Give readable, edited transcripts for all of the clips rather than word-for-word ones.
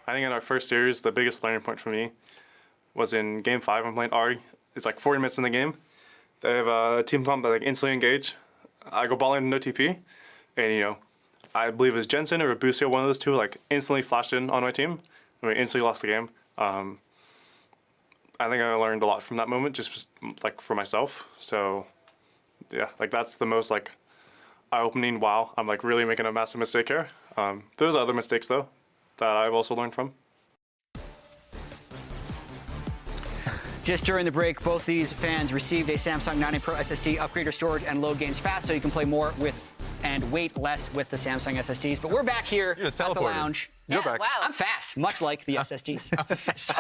I think in our first series, the biggest learning point for me was in Game 5. I'm playing Ari. It's like 40 minutes in the game. They have a team comp that like instantly engage. I go ball in, no TP, and you know, I believe it was Jensen or Busio, one of those two, like instantly flashed in on my team, and we instantly lost the game. I think I learned a lot from that moment, just like for myself. So, yeah, like that's the most like eye-opening. Wow, I'm like really making a massive mistake here. There's other mistakes though that I've also learned from. Just during the break, both these fans received a Samsung 90 Pro SSD. Upgrade your storage and load games fast so you can play more with and wait less with the Samsung SSDs. But we're back here at the lounge. You're back. Wow. I'm fast, much like the SSDs. So,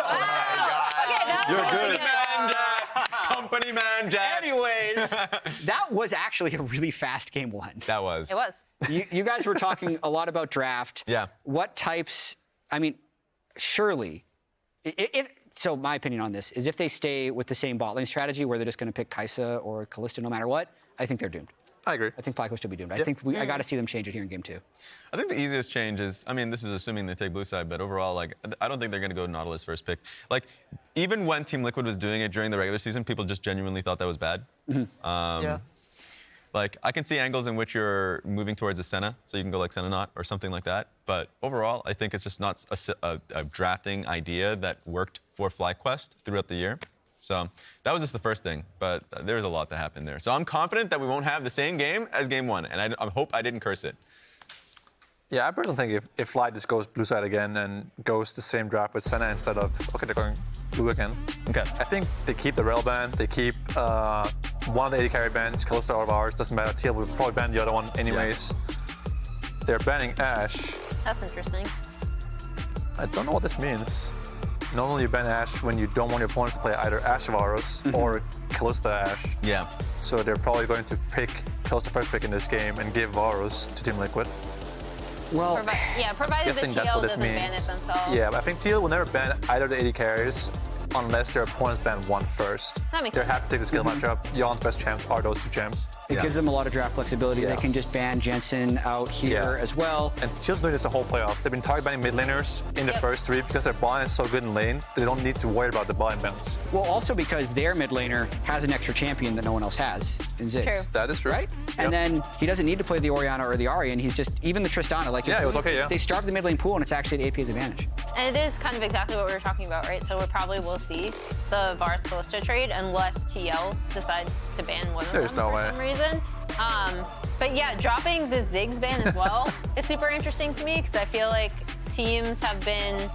You're good. Man, Jack. Company man, Jack. anyways, that was actually a really fast game one. That was. It was. You guys were talking a lot about draft. Yeah. What types, I mean, surely, so my opinion on this is if they stay with the same bot lane strategy where they're just going to pick Kalista or Kalista no matter what, I think they're doomed. I agree. I think FlyQuest will be doomed. Yep. I think I got to see them change it here in game 2. I think the easiest change is, I mean, this is assuming they take blue side, but overall, like, I don't think they're going to go Nautilus first pick. Like, even when Team Liquid was doing it during the regular season, people just genuinely thought that was bad. Yeah. Like, I can see angles in which you're moving towards a Senna, so you can go like Senna Not or something like that. But overall, I think it's just not a drafting idea that worked for FlyQuest throughout the year. So that was just the first thing, but there's a lot that happened there. So I'm confident that we won't have the same game as game 1, and I hope I didn't curse it. Yeah, I personally think if Fly just goes blue side again and goes the same draft with Senna instead of, okay, they're going blue again. Okay. I think they keep the rail ban, they keep one of the AD carry bans, Kalista or Varus, doesn't matter. TL will probably ban the other one anyways. Yeah. They're banning Ashe. That's interesting. I don't know what this means. Normally you ban Ashe when you don't want your opponents to play either Ashe Varus or Kalista Ashe. Yeah. So they're probably going to pick Kalista first pick in this game and give Varus to Team Liquid. Well, provided the TL doesn't ban it themselves. Yeah, but I think TL will never ban either of the AD carries unless their opponents ban one first. That makes They're sense. happy to take the skill matchup. Yeon's best champs are those two champs. it gives them a lot of draft flexibility. Yeah. They can just ban Jensen out here as well. And TL's doing this the whole playoff. They've been target banning mid laners in the first 3 because their bot is so good in lane, they don't need to worry about the bot bans. Well, also because their mid laner has an extra champion that no one else has in Ziggs. True. That is true. Right? And then he doesn't need to play the Orianna or the Ahri, and he's just, even the Tristana, like, Yeah, it was okay, yeah. They starve the mid lane pool, and it's actually an AP's advantage. And it is kind of exactly what we were talking about, right? So we probably will see the Varus Kalista trade unless TL decides to ban one of There's them no for way. some reason. But yeah, dropping the Ziggs ban as well is super interesting to me because I feel like teams have been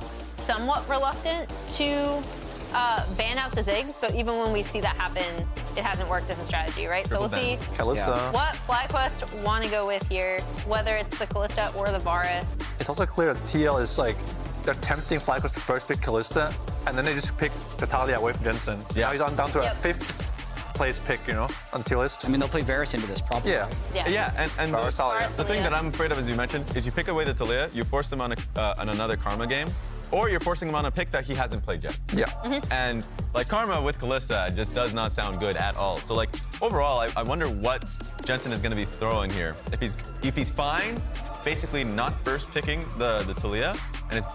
somewhat reluctant to ban out the Ziggs, but even when we see that happen, it hasn't worked as a strategy, right? So we'll see Kalista. what FlyQuest want to go with here, whether it's the Kalista or the Varus. It's also clear that TL is like, they're tempting FlyQuest to first pick Kalista, and then they just pick the Taliyah away from Jensen. Yeah. Now he's on down to a Yep. 5th place pick, you know, on tier list. I mean, they'll play Varus into this, probably. Yeah. Yeah. And Varus, Taliyah. the thing that I'm afraid of, as you mentioned, is you pick away the Taliyah, you force him on another Karma game, or you're forcing him on a pick that he hasn't played yet. Yeah. And like Karma with Kalista just does not sound good at all. So like overall, I wonder what Jensen is going to be throwing here. If he's fine, basically not first picking the Taliyah, and is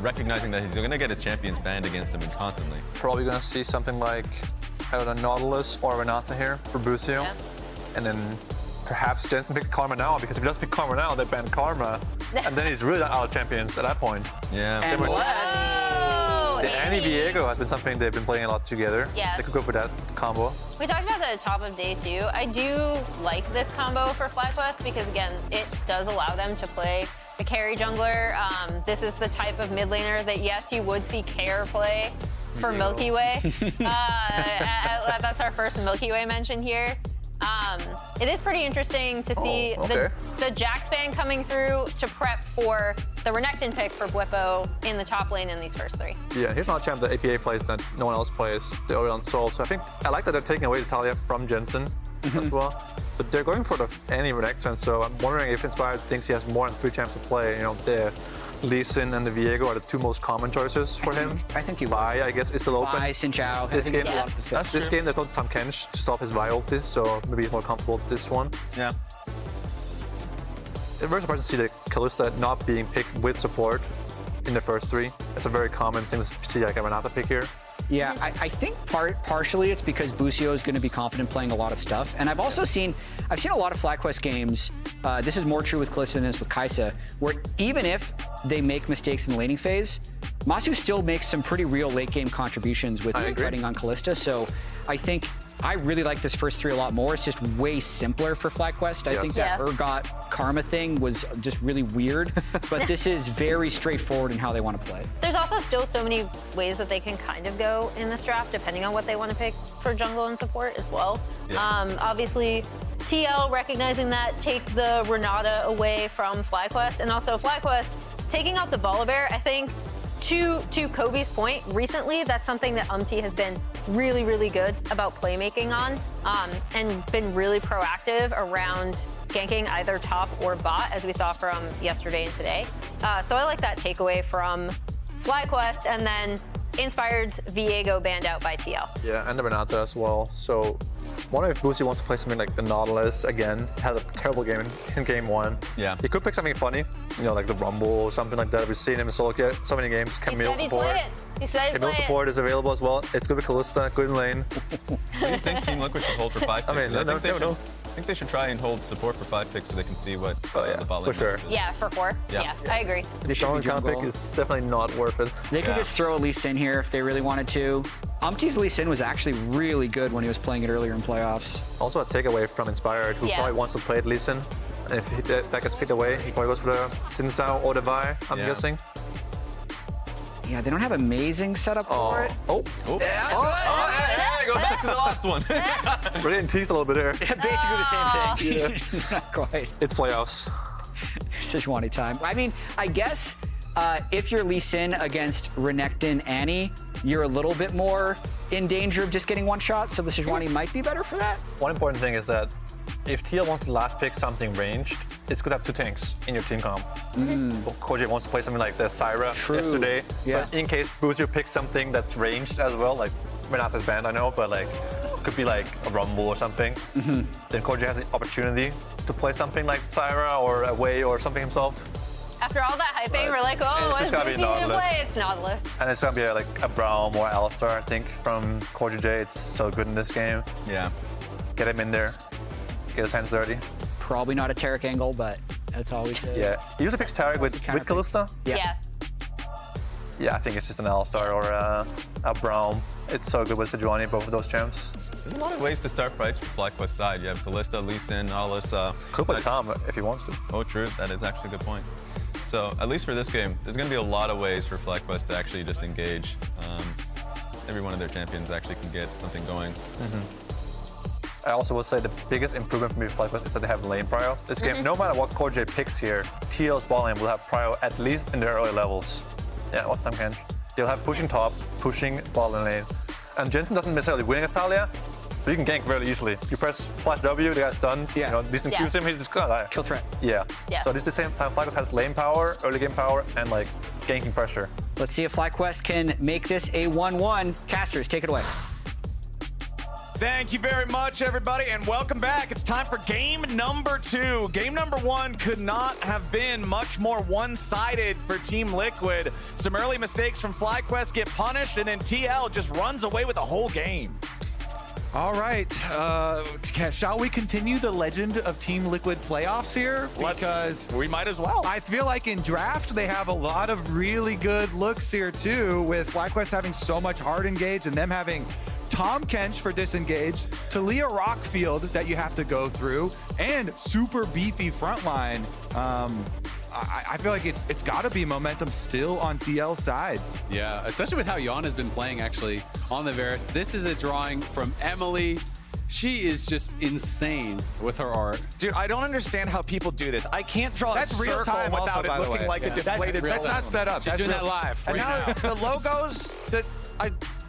recognizing that he's going to get his champions banned against him constantly. Probably going to see something like, I don't know, Nautilus or Renekton here for Busio. Yeah. And then perhaps Jensen picks Karma now, because if he doesn't pick Karma now, they ban Karma. And then he's really out of champions at that point. Yeah. Oh, The Annie Viego has been something they've been playing a lot together. Yes. They could go for that combo. We talked about that at the top of day 2. I do like this combo for FlyQuest because, again, it does allow them to play the carry jungler. This is the type of mid laner that, yes, you would see Care play for Milky Way. That's our first Milky Way mention here. It is pretty interesting to see the Jax ban coming through to prep for the Renekton pick for Bwipo in the top lane in these first 3. Yeah, here's not a champ that APA plays that no one else plays, the Orion Soul. So I like that they're taking away the Taliyah from Jensen as well. But they're going for the Annie Renekton, so I'm wondering if Inspired thinks he has more than 3 champs to play. You know, the Lee Sin and the Viego are the 2 most common choices for him. I think he will. Vi, I guess, is still open. Vi, Xin Zhao. This game, That's this true. game, there's no Tahm Kench to stop his Vi ulti, so maybe he's more comfortable with this one. Yeah. It's very surprised to see the Kalista not being picked with support. in the first 3. It's a very common thing to see like a Renata pick here. Yeah, I think partially it's because Busio is going to be confident playing a lot of stuff. And I've seen a lot of FlyQuest games. This is more true with Kalista than this with Kaisa, where even if they make mistakes in the laning phase, Massu still makes some pretty real late game contributions with fighting on Kalista. So I think I really like this first 3 a lot more. It's just way simpler for FlyQuest. I think that Urgot Karma thing was just really weird, but this is very straightforward in how they want to play. There's also still so many ways that they can kind of go in this draft, depending on what they want to pick for jungle and support as well. Yeah. Obviously, TL recognizing that, take the Renata away from FlyQuest, and also FlyQuest taking out the Volibear. I think to Kobe's point, recently that's something that UmTi has been really, really good about playmaking on, and been really proactive around ganking either top or bot, as we saw from yesterday and today. So I like that takeaway from FlyQuest, and then Inspired's Viego banned out by TL. Yeah, and the Renata as well. So wondering if Busio wants to play something like the Nautilus again. Had a terrible game in game 1. Yeah. He could pick something funny, you know, like the Rumble or something like that. We've seen him in solo queue so many games. Camille support. He said Camille support is available as well. It's good with Kalista, good in lane. Do you think Team Liquid should hold for 5 picks? I mean, I think they should try and hold support for 5 picks so they can see what the bot lane for sure. Yeah, for 4. Yeah, I agree. The strong count pick is definitely not worth it. They could just throw a Lee Sin here if they really wanted to. UmTi's Lee Sin was actually really good when he was playing it earlier in playoffs. Also a takeaway from Inspired, who probably wants to play Lee Sin. And if that gets picked away, he probably goes for the Sin Sao or the Vi, I'm guessing. Yeah, they don't have amazing setup for it. Go back to the last one. We're getting teased a little bit here. Basically the same thing. Not quite. It's playoffs. Sejuani time. I mean, I guess if you're Lee Sin against Renekton Annie, you're a little bit more in danger of just getting one shot, so the Sejuani might be better for that. One important thing is that if TL wants to last pick something ranged, it's good to have 2 tanks in your team comp. CoreJJ wants to play something like the Syra yesterday. So in case Busio picks something that's ranged as well, like Renata's banned, I know, but like could be like a Rumble or something, then CoreJJ has the opportunity to play something like Syra or Away or something himself. After all that hyping, we're like, oh, what's Busio gonna play? It's Nautilus. And it's gonna be like a Braum or Alistar, I think, from CoreJJ. It's so good in this game. Yeah. Get him in there. Get his hands dirty. Probably not a Taric angle, but that's always good. Yeah. He usually picks Taric with Kalista. Yeah. Yeah, I think it's just an Alistar or a Braum. It's so good with Sejuani, both of those champs. There's a lot of ways to start fights for FlyQuest side. You have Kalista, Lee Sin, Nautilus. Could play Tahm if he wants to. Oh, true. That is actually a good point. So, at least for this game, there's going to be a lot of ways for FlyQuest to actually just engage. Every one of their champions actually can get something going. I also will say the biggest improvement for me with FlyQuest is that they have lane prio. This game, no matter what CoreJJ picks here, TL's ball lane will have prio at least in the early levels. Yeah, what's time, Kench? They'll have pushing top, pushing ball lane. And Jensen doesn't necessarily win against Taliyah, but you can gank very easily. You press flash W, the guy's stunned. You know, decent Qs him, he's just gonna die. Kill threat. Yeah. So this is the same time FlyQuest has lane power, early game power, and like ganking pressure. Let's see if FlyQuest can make this a 1-1. Casters, take it away. Thank you very much, everybody, and welcome back. It's time for game number 2. Game number 1 could not have been much more one-sided for Team Liquid. Some early mistakes from FlyQuest get punished, and then TL just runs away with the whole game. All right, shall we continue the legend of Team Liquid playoffs here? Because we might as well. I feel like in draft, they have a lot of really good looks here too, with FlyQuest having so much hard engage and them having Tahm Kench for disengage, Taliyah Rockfield that you have to go through, and super beefy frontline. I feel like it's got to be momentum still on TL's side. Yeah, especially with how Yeon has been playing actually on the Varus. This is a drawing from Emily. She is just insane with her art. Dude, I don't understand how people do this. I can't draw a circle without it looking like a deflated That's not sped up. She's doing that live and right now. The logos that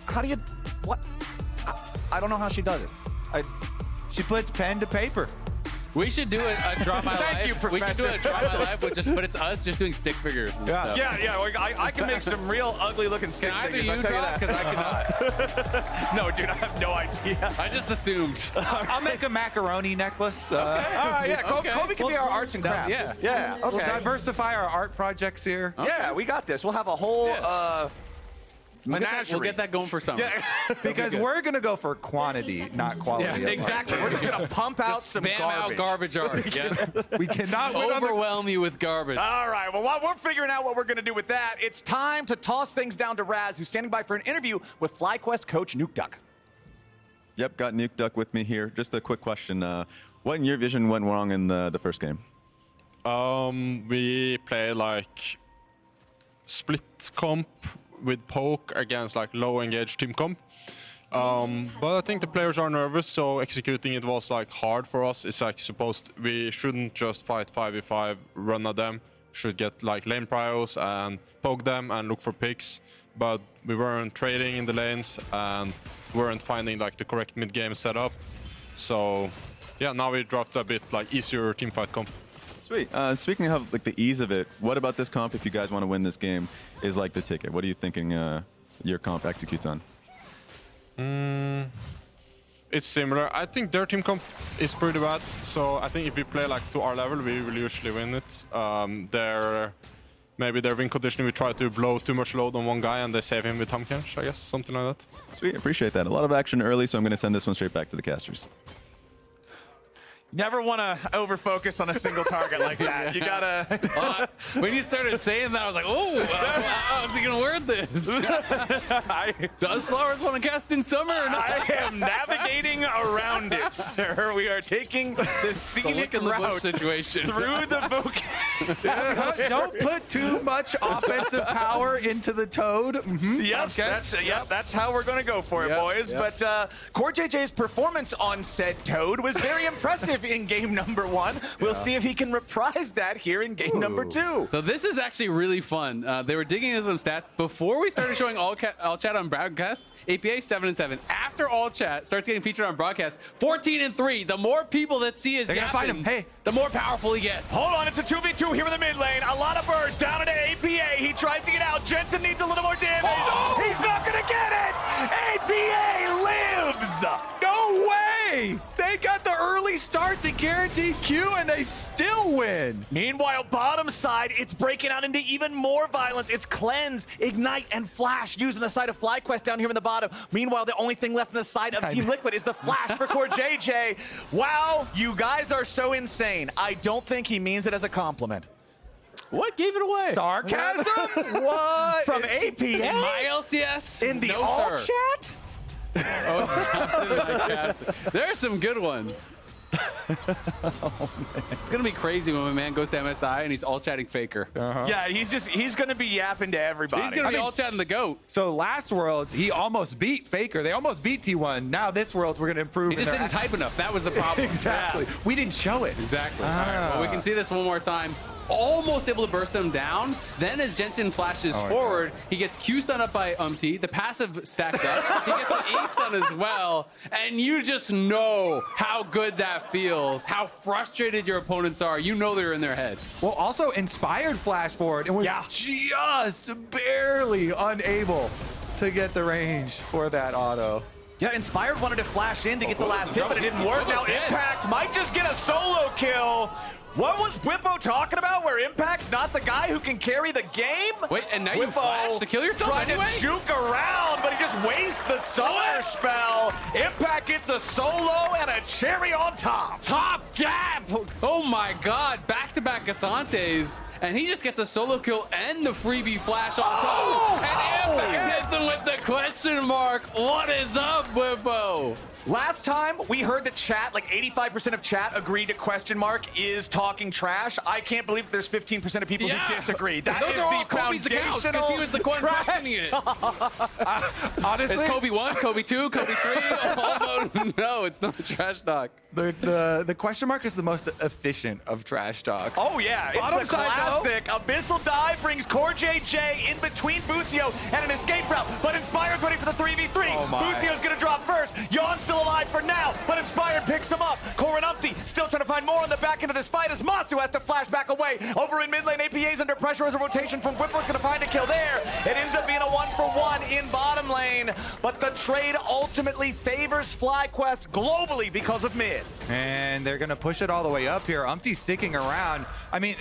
how do you, what? I don't know how she does it. She puts pen to paper. We should do a Draw My Thank Life. you, We can do a Professor. Draw My Life, but it's us just doing stick figures and stuff. Yeah. I can make some real ugly looking stick Can either figures. you I'll tell you draw? that. Because I cannot. No, dude, I have no idea. I just assumed. I'll make a macaroni necklace. All right, yeah. Okay. Kobe can be our arts and crafts. Yeah. Yeah. Okay. We'll diversify our art projects here. Yeah, we got this. We'll have a whole menagerie. We'll get that going for summer. Because we're going to go for quantity, not quality. of Exactly. We're just gonna pump out some Spam out garbage. garbage art. Yeah. art. We cannot win on the Overwhelm you with garbage. All right. Well, while we're figuring out what we're gonna do with that, it's time to toss things down to Raz, who's standing by for an interview with FlyQuest coach Nuke Duck. Yep, got Nuke Duck with me here. Just a quick question. What in your vision went wrong in the first game? We play like split comp with poke against like low engaged team comp. But I think the players are nervous, so executing it was like hard for us. It's like we shouldn't just fight 5v5, run at them. Should get like lane prios and poke them and look for picks. But we weren't trading in the lanes and weren't finding like the correct mid game setup. So yeah, now we dropped a bit like easier team fight comp. Sweet. Speaking of like the ease of it, what about this comp, if you guys want to win this game, is like the ticket? What are you thinking your comp executes on? It's similar. I think their team comp is pretty bad, so I think if we play like to our level, we will usually win it. Maybe their win condition, we try to blow too much load on one guy and they save him with Tahm Kench, I guess, something like that. Sweet, appreciate that. A lot of action early, so I'm going to send this one straight back to the casters. Never want to over-focus on a single target like that. You gotta. When you started saying that, I was like, oh, how's he going to word this? Does Flowers want to cast in summer or not? I am navigating around it, sir. We are taking the scenic in the bush route situation. through the vocab. Don't put too much offensive power into the Toad. Yes, that's how we're going to go for it, boys. But CoreJJ's performance on said Toad was very impressive in game number 1. We'll see if he can reprise that here in game number 2. So this is actually really fun. They were digging into some stats before we started showing all chat on broadcast. APA 7-7. After all chat starts getting featured on broadcast, 14-3. The more people that see his gonna find him. Hey. the more powerful he gets. Hold on, it's a 2v2 here in the mid lane. A lot of birds down into APA. He tries to get out. Jensen needs a little more damage. Oh! He's not going to get it. APA lives. No way! They got the early start to guarantee Q, and they still win. Meanwhile, bottom side, it's breaking out into even more violence. It's Cleanse, Ignite, and Flash using the side of FlyQuest down here in the bottom. Meanwhile, the only thing left on the side of Team Liquid is the Flash for CoreJJ. Wow, you guys are so insane. I don't think he means it as a compliment. What gave it away? Sarcasm? What? From APA? In my LCS? In the No, all sir. chat? There are some good ones. It's gonna be crazy when my man goes to MSI and he's all chatting Faker. Yeah, he's gonna be yapping to everybody. He's gonna be all chatting the GOAT. So last Worlds, he almost beat Faker. They almost beat T1. Now this Worlds, we're going to improve. He just didn't type enough. That was the problem. Exactly. Yeah. We didn't show it. Exactly. All right, well, we can see this one more time. Almost able to burst them down. Then as Jensen flashes forward, he gets Q stun up by UmTi. The passive stacks up. He gets an A stun as well. And you just know how good that feels. How frustrated your opponents are. You know they're in their head. Well, also inspired flash forward and was just barely unable to get the range for that auto. Yeah, Inspired wanted to flash in to get the last hit, but it didn't work. Now Impact might just get a solo kill. What was Bwipo talking about, where Impact's not the guy who can carry the game? Wait, and now you flash to kill yourself trying anyway? to juke around, but he just wastes the summoner spell. Impact gets a solo and a cherry on top. Top gap! Oh my god, back-to-back Asantes, and he just gets a solo kill and the freebie flash on top. And Impact hits him with the question mark. What is up, Bwipo? Last time we heard that chat, like 85% of chat agreed to question mark is talking trash. I can't believe there's 15% of people who disagree. That Those is are all the Kobe's accounts because he was the one questioning it. Honestly, It's Kobe 1, Kobe 2, Kobe 3. No, it's not trash talk. the question mark is the most efficient of trash talks. Oh yeah, it's Bottom the side classic. Abyssal dive brings CoreJJ in between Busio and an escape route, but Inspired's waiting for the 3v3. Busio's gonna drop first. Yeon's still alive for now, but Inspired picks him up. Core and UmTi still trying to find more on the back end of this fight as Massu has to flash back away. Over in mid lane, APA's under pressure as a rotation from Bwipo's gonna find a kill there. It ends up being a 1-for-1 in bottom lane, but the trade ultimately favors FlyQuest globally because of mid. And they're going to push it all the way up here. UmTi sticking around. I mean,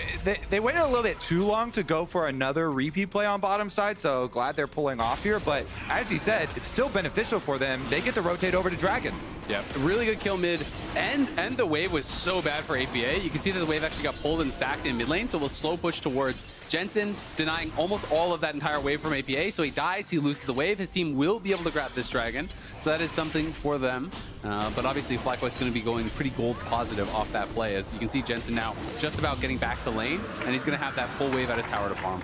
they waited a little bit too long to go for another repeat play on bottom side, so glad they're pulling off here. But as you said, it's still beneficial for them. They get to rotate over to Dragon. Yeah, really good kill mid, and the wave was so bad for APA. You can see that the wave actually got pulled and stacked in mid lane, so we'll slow push towards Jensen, denying almost all of that entire wave from APA. So he dies, he loses the wave. His team will be able to grab this dragon, so that is something for them. But obviously, FlyQuest is going to be going pretty gold positive off that play, as you can see Jensen now just about getting back to lane, and he's going to have that full wave at his tower to farm.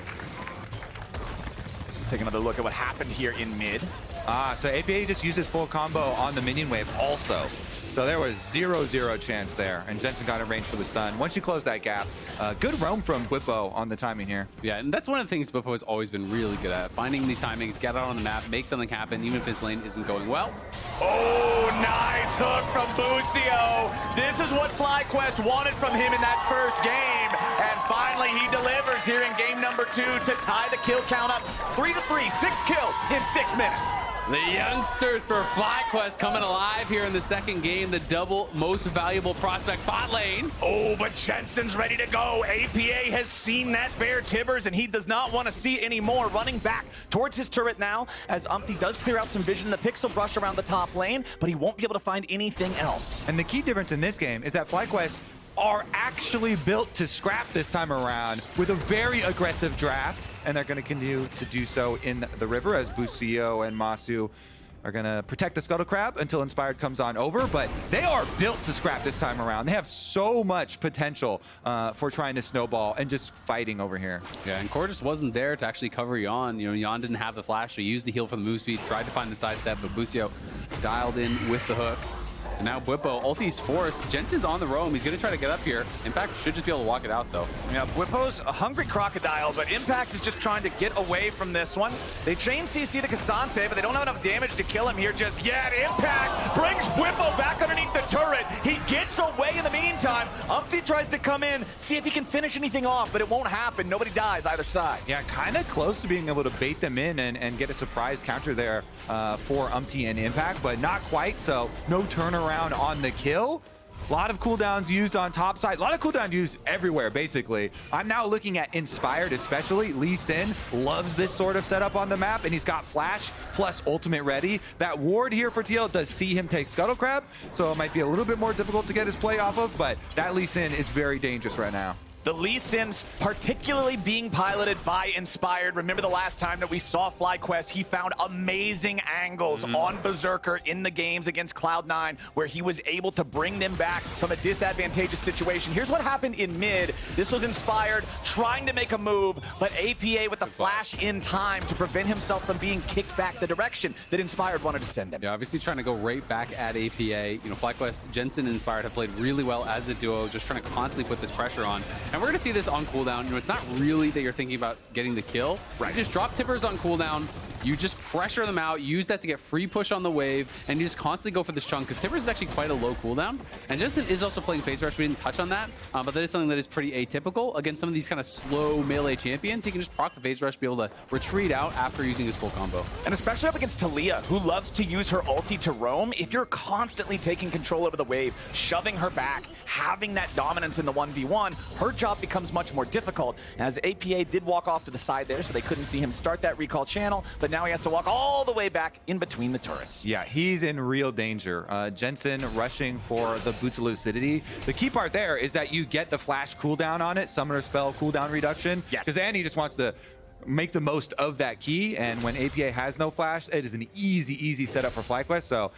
Let's take another look at what happened here in mid. So APA just used his full combo on the minion wave also. So there was 0-0 chance there, and Jensen got in range for the stun. Once you close that gap, good roam from Bwipo on the timing here. Yeah, and that's one of the things Bwipo has always been really good at. Finding these timings, get out on the map, make something happen, even if his lane isn't going well. Oh, nice hook from Busio. This is what FlyQuest wanted from him in that first game. And finally, he delivers here in game number 2 to tie the kill count up 3-3, 6 kills in 6 minutes. The youngsters for FlyQuest coming alive here in the second game. The double most valuable prospect bot lane. Oh, but Jensen's ready to go. APA has seen that bear Tibbers, and he does not want to see any more. Running back towards his turret now, as UmTi does clear out some vision. The pixel brush around the top lane, but he won't be able to find anything else. And the key difference in this game is that FlyQuest are actually built to scrap this time around with a very aggressive draft, and they're going to continue to do so in the river as Busio and Massu are going to protect the Scuttle Crab until Inspired comes on over, but they are built to scrap this time around. They have so much potential for trying to snowball and just fighting over here. Yeah, and Core just wasn't there to actually cover Yeon. You know, Yeon didn't have the flash, so he used the heal for the move speed, tried to find the sidestep, but Busio dialed in with the hook. And now Bwipo, ulti's forced. Jensen's on the roam. He's going to try to get up here. Impact should just be able to walk it out, though. Yeah, Bwipo's a hungry crocodile, but Impact is just trying to get away from this one. They chain CC to Cassante, but they don't have enough damage to kill him here just yet. Impact brings Bwipo back underneath the turret. He gets away in the meantime. UmTi tries to come in, see if he can finish anything off, but it won't happen. Nobody dies either side. Yeah, kind of close to being able to bait them in and get a surprise counter there for UmTi and Impact, but not quite, so no turnaround on the kill. A lot of cooldowns used on top side. A lot of cooldowns used everywhere, basically. I'm now looking at Inspired, especially. Lee Sin loves this sort of setup on the map, and he's got Flash plus Ultimate ready. That ward here for TL does see him take Scuttle Crab, so it might be a little bit more difficult to get his play off of, but that Lee Sin is very dangerous right now. The Lee Sin's particularly being piloted by Inspired. Remember the last time that we saw FlyQuest, he found amazing angles on Berserker in the games against Cloud9, where he was able to bring them back from a disadvantageous situation. Here's what happened in mid. This was Inspired trying to make a move, but APA with the flash in time to prevent himself from being kicked back the direction that Inspired wanted to send him. Yeah, obviously trying to go right back at APA. You know, FlyQuest, Jensen and Inspired have played really well as a duo, just trying to constantly put this pressure on. And we're going to see this on cooldown. You know, it's not really that you're thinking about getting the kill. Right. You just drop Tippers on cooldown. You just pressure them out, use that to get free push on the wave, and you just constantly go for this chunk, because Tippers is actually quite a low cooldown. And Jensen is also playing Phase Rush. We didn't touch on that, but that is something that is pretty atypical. Against some of these kind of slow melee champions, he can just proc the Phase Rush, be able to retreat out after using his full combo. And especially up against Taliyah, who loves to use her ulti to roam, if you're constantly taking control over the wave, shoving her back, having that dominance in the 1v1, her job becomes much more difficult. As APA did walk off to the side there, so they couldn't see him start that recall channel, but now he has to walk all the way back in between the turrets. Yeah, he's in real danger. Jensen rushing for the Boots of Lucidity. The key part there is that you get the flash cooldown on it, summoner spell cooldown reduction. Yes. Because then he just wants to make the most of that key. And when APA has no flash, it is an easy setup for FlyQuest. So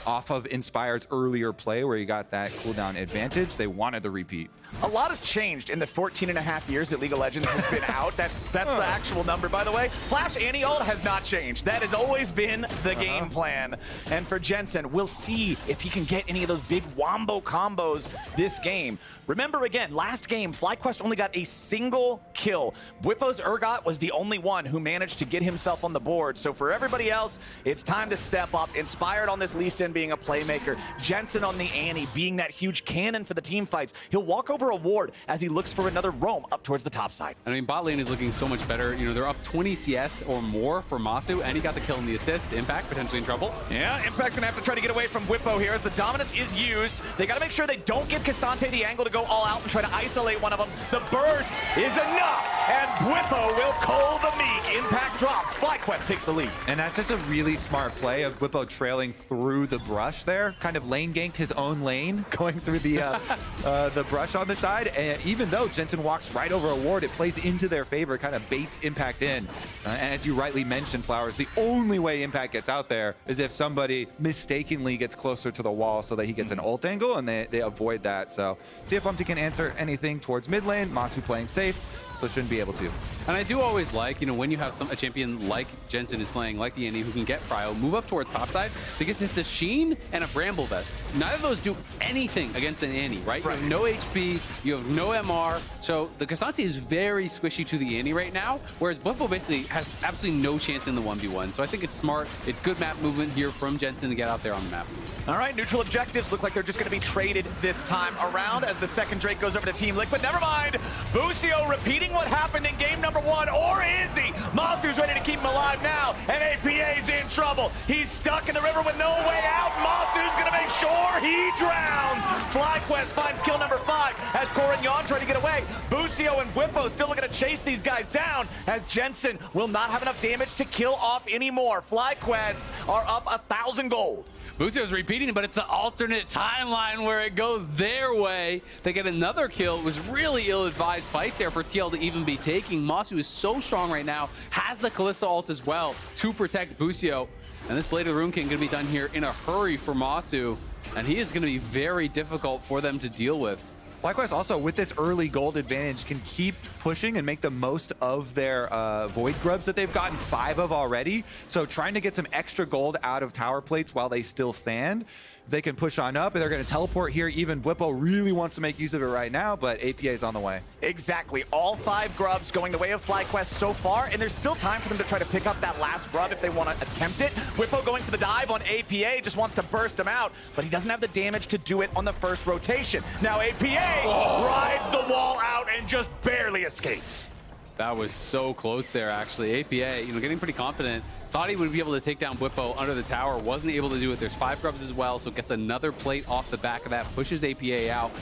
off of Inspired's earlier play where you got that cooldown advantage, they wanted the repeat. A lot has changed in the 14.5 years that League of Legends has been out. That's the actual number, by the way. Flash anti-ult has not changed. That has always been the game plan. And for Jensen, we'll see if he can get any of those big wombo combos this game. Remember, again, last game, FlyQuest only got a single kill. Bwipo's Urgot was the only one who managed to get himself on the board. So for everybody else, it's time to step up. Inspired on this Lee Sin being a playmaker. Jensen on the Annie being that huge cannon for the team fights. He'll walk over a ward as he looks for another roam up towards the top side. I mean, bot lane is looking so much better. You know, they're up 20 CS or more for Massu, and he got the kill and the assist. Impact potentially in trouble. Yeah, Impact's gonna have to try to get away from Bwipo here as the dominance is used. They gotta make sure they don't give K'Sante the angle to go all out and try to isolate one of them. The burst is enough, and Bwipo will cull the meek. Impact drops. FlyQuest takes the lead. And that's just a really smart play of Bwipo trailing through the brush there. Kind of lane ganked his own lane, going through the brush on the side. And even though Jensen walks right over a ward, it plays into their favor, kind of baits Impact in. And as you rightly mentioned, Flowers, the only way Impact gets out there is if somebody mistakenly gets closer to the wall so that he gets an ult angle, and they avoid that. So see if UmTi can answer anything towards mid lane. Massu playing safe, so shouldn't be able to. And I do always like, you know, when you have a champion like Jensen is playing, like the Annie, who can get Cryo, move up towards topside, because it's a Sheen and a Bramble Vest. Neither of those do anything against an Annie, right? You have no HP, you have no MR, so the K'Sante is very squishy to the Annie right now, whereas Bwipo basically has absolutely no chance in the 1v1. So I think it's smart. It's good map movement here from Jensen to get out there on the map. All right, neutral objectives look like they're just going to be traded this time around as the second Drake goes over to Team Liquid. Never mind. Busio repeating what happened in game number 1, or is he? Massu's ready to keep him alive now, and APA's in trouble. He's stuck in the river with no way out. Massu's going to make sure he drowns. FlyQuest finds kill number 5 as Core and Yeon try to get away. Busio and Bwipo still looking to chase these guys down as Jensen will not have enough damage to kill off anymore. FlyQuest are up 1,000 gold. Busio's repeating, but it's the alternate timeline where it goes their way. They get another kill. It was really ill-advised fight there for TL to even be taking. Massu is so strong right now, has the Kalista ult as well to protect Busio. And this Blade of the Rune King going to be done here in a hurry for Massu, and he is going to be very difficult for them to deal with. FlyQuest also, with this early gold advantage, can keep pushing and make the most of their Void Grubs that they've gotten 5 of already. So trying to get some extra gold out of tower plates while they still stand. They can push on up, and they're going to teleport here. Even Bwipo really wants to make use of it right now, but APA is on the way. Exactly. All 5 grubs going the way of FlyQuest so far, and there's still time for them to try to pick up that last grub if they want to attempt it. Bwipo going for the dive on APA, just wants to burst him out, but he doesn't have the damage to do it on the first rotation. Now APA rides the wall out and just barely escapes. That was so close there, actually. APA, you know, getting pretty confident. Thought he would be able to take down Bwipo under the tower. Wasn't able to do it. There's 5 grubs as well, so gets another plate off the back of that. Pushes APA out.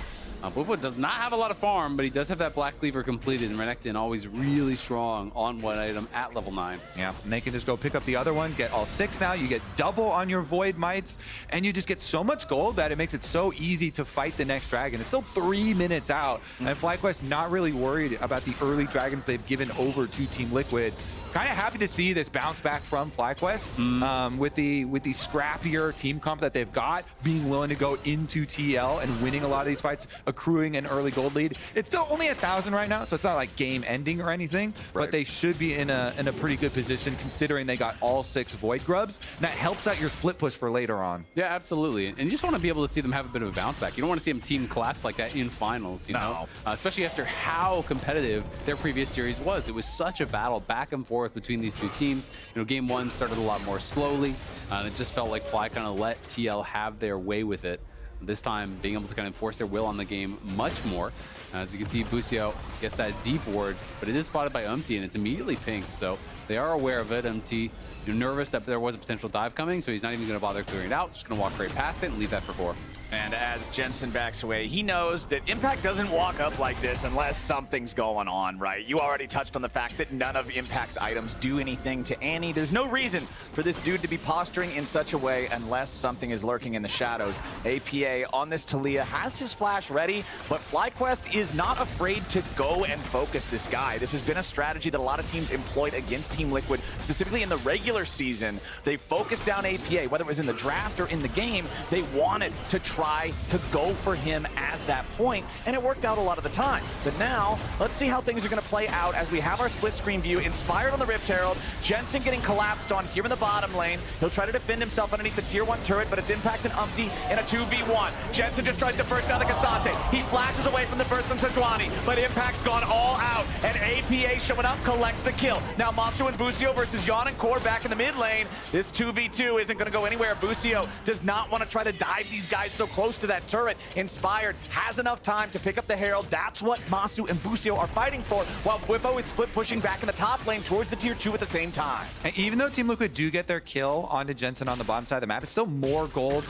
Bwipo does not have a lot of farm, but he does have that Black Cleaver completed, and Renekton always really strong on one item at level 9. Yeah, and they can just go pick up the other one, get all 6 now. You get double on your Void Mites, and you just get so much gold that it makes it so easy to fight the next dragon. It's still 3 minutes out, and FlyQuest not really worried about the early dragons they've given over to Team Liquid. Kind of happy to see this bounce back from FlyQuest with the scrappier team comp that they've got, being willing to go into TL and winning a lot of these fights, accruing an early gold lead. It's still only 1,000 right now, so it's not like game ending or anything, but they should be in a pretty good position considering they got all 6 Void Grubs. And that helps out your split push for later on. Yeah, absolutely. And you just want to be able to see them have a bit of a bounce back. You don't want to see them team collapse like that in finals, you know? Especially after how competitive their previous series was. It was such a battle back and forth between these 2 teams. You know, game 1 started a lot more slowly, and it just felt like Fly kind of let TL have their way with it. This time, being able to kind of force their will on the game much more. As you can see, Busio gets that deep ward, but it is spotted by UmTi, and it's immediately pinged, so they are aware of it. UmTi, nervous that there was a potential dive coming, so he's not even going to bother clearing it out. Just going to walk right past it and leave that for Core. And as Jensen backs away, he knows that Impact doesn't walk up like this unless something's going on, right? You already touched on the fact that none of Impact's items do anything to Annie. There's no reason for this dude to be posturing in such a way unless something is lurking in the shadows. APA on this Taliyah has his flash ready, but FlyQuest is not afraid to go and focus this guy. This has been a strategy that a lot of teams employed against Team Liquid, specifically in the regular season. They focused down APA, whether it was in the draft or in the game. They wanted to try to go for him as that point, and it worked out a lot of the time. But now, let's see how things are going to play out as we have our split screen view. Inspired on the Rift Herald, Jensen getting collapsed on here in the bottom lane. He'll try to defend himself underneath the tier 1 turret, but it's Impact and UmTi in a 2v1. Jensen just tries to burst down the Kasante. He flashes away from the burst from Sejuani, but Impact's gone all out, and APA showing up, collects the kill. Now Massu and Busio versus Yeon and Core back in the mid lane. This 2v2 isn't going to go anywhere. Busio does not want to try to dive these guys so close to that turret. Inspired has enough time to pick up the Herald. That's what Massu and Busio are fighting for, while Bwipo is split pushing back in the top lane towards the tier 2 at the same time. And even though Team Liquid do get their kill onto Jensen on the bottom side of the map, it's still more gold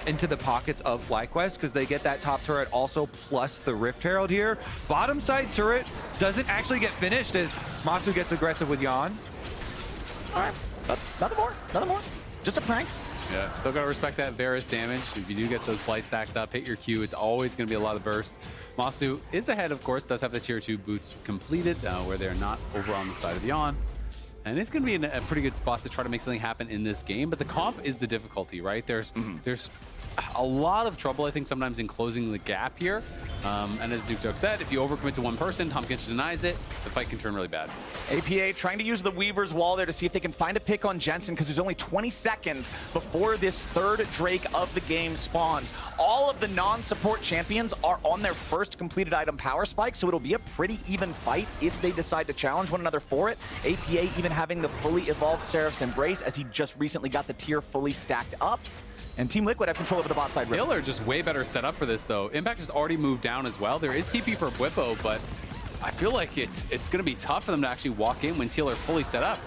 into the pockets of FlyQuest because they get that top turret also plus the Rift Herald here. Bottom side turret doesn't actually get finished as Massu gets aggressive with Yeon. All right, nothing more. Just a prank. Yeah, still gotta respect that Varus damage. If you do get those blight stacks up, hit your Q, it's always gonna be a lot of burst. Massu is ahead, of course, does have the tier 2 boots completed, where they're not over on the side of Yeon. And it's going to be in a pretty good spot to try to make something happen in this game. But the comp is the difficulty, right? There's a lot of trouble, I think, sometimes in closing the gap here. And as Duke said, if you overcommit to one person, Tahm Kench denies it, the fight can turn really bad. APA trying to use the Weaver's Wall there to see if they can find a pick on Jensen, because there's only 20 seconds before this third Drake of the game spawns. All of the non-support champions are on their first completed item power spike, so it'll be a pretty even fight if they decide to challenge one another for it. APA even having the fully evolved Seraph's Embrace, as he just recently got the tier fully stacked up. And Team Liquid have control over the bot side. Hill are just way better set up for this, though. Impact has already moved down as well. There is TP for Bwipo, but I feel like it's going to be tough for them to actually walk in when Teal are fully set up.